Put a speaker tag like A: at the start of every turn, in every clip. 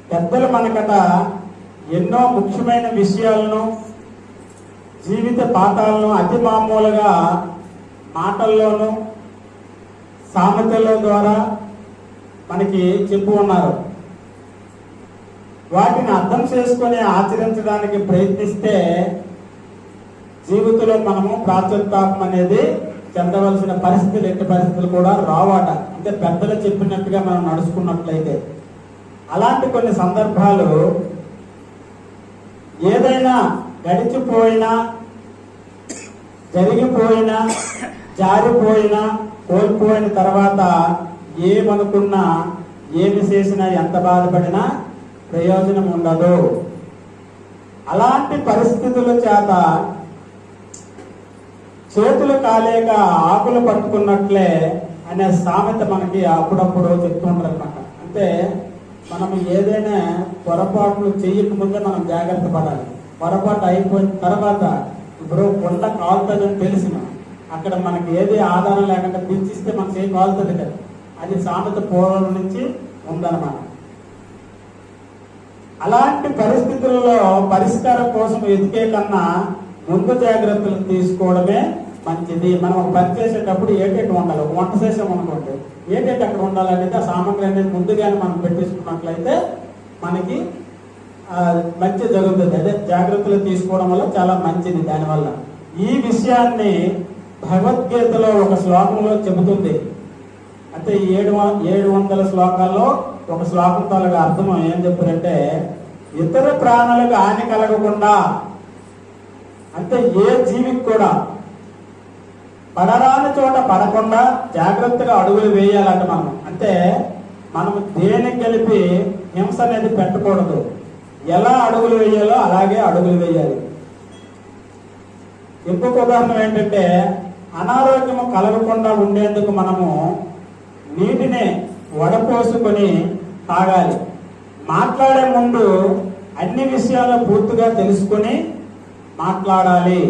A: పెద్దలు మనకట ఎన్నో ముఖ్యమైన విషయాలను, జీవిత పాఠాలను అతి మామూలుగా మాటల్లోనూ సామెతల ద్వారా మనకి చెప్పు ఉన్నారు. వాటిని అర్థం చేసుకొని ఆచరించడానికి ప్రయత్నిస్తే జీవితంలో మనము ప్రాచుర్తాపం అనేది చెందవలసిన పరిస్థితులు, ఎట్టి పరిస్థితులు కూడా రావట. అంటే పెద్దలు చెప్పినట్టుగా మనం నడుచుకున్నట్లయితే. అలాంటి కొన్ని సందర్భాలు ఏదైనా గడిచిపోయినా, జరిగిపోయినా, జారిపోయినా, కోల్పోయిన తర్వాత ఏమనుకున్నా, ఏమి చేసినా, ఎంత బాధపడినా ప్రయోజనం ఉండదు. అలాంటి పరిస్థితుల చేత చేతులు కాలేక ఆకులు పట్టుకున్నట్లే అనే సామెత మనకి అప్పుడప్పుడు చెప్తుంటారు అనమాట. అంటే మనం ఏదైనా పొరపాట్లు చేయకముందే మనం జాగ్రత్త పడాలి. పొరపాటు అయిపోయిన తర్వాత ఇప్పుడు కొండ కాలుతుందని తెలిసిన అక్కడ మనకి ఏది ఆధారం లేకుండా పిలిచిస్తే మన చేయి కాలుతుంది కదా. అది సామెత పూర్వం నుంచి ఉందన్నమాట. అలాంటి పరిస్థితుల్లో పరిష్కారం కోసం వెతికే కన్నా ముందు జాగ్రత్తలు తీసుకోవడమే మంచిది. మనం ఒక పని చేసేటప్పుడు ఏటేటి ఉండాలి. ఒక వంట చేసాం అనుకోండి, ఏటేటి అక్కడ ఉండాలనేది ఆ సామగ్రి అనేది ముందుగానే మనం పెట్టేసుకున్నట్లయితే మనకి మంచి జరుగుతుంది. అదే జాగ్రత్తలు తీసుకోవడం వల్ల చాలా మంచిది. దానివల్ల ఈ విషయాన్ని భగవద్గీతలో ఒక శ్లోకంలో చెబుతుంది. అంటే 700 శ్లోకాల్లో ఒక శ్లోకం తాలూగా అర్థం ఏం చెప్పారంటే, ఇతర ప్రాణులకు హాని కలగకుండా, అంటే ఏ జీవికి కూడా పడరాని చోట పడకుండా జాగ్రత్తగా అడుగులు వేయాలంట మనం. అంటే మనం దేనికి కలిపి హింస అనేది పెట్టకూడదు. ఎలా అడుగులు వేయాలో అలాగే అడుగులు వేయాలి. ఇంకొక ఉదాహరణ ఏంటంటే, అనారోగ్యము కలగకుండా ఉండేందుకు మనము నీటిని వడపోసుకొని తాగాలి. మాట్లాడే ముందు అన్ని విషయాలు పూర్తిగా తెలుసుకొని మాట్లాడాలి.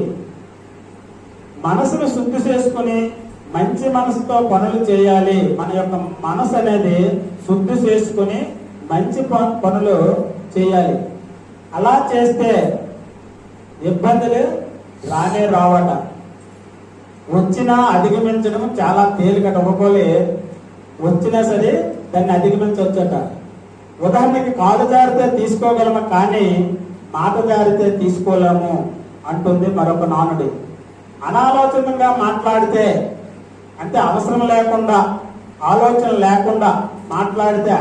A: మనసును శుద్ధి చేసుకుని మంచి మనసుతో పనులు చేయాలి. మన యొక్క మనసు అనేది శుద్ధి చేసుకుని మంచి పనులు చేయాలి. అలా చేస్తే ఇబ్బందులు రానే రావట. వచ్చినా అధిగమించడం చాలా తేలికట. ఒక్కొక్కరు వచ్చినా సరే దాన్ని అధిగమించవచ్చట. ఉదాహరణకి కాలు జారితే తీసుకోగలము, కానీ మాట జారితే తీసుకోలేము అంటుంది మరొక నానుడి. అనాలోచనగా మాట్లాడితే, అంటే అవసరం లేకుండా, ఆలోచన లేకుండా మాట్లాడితే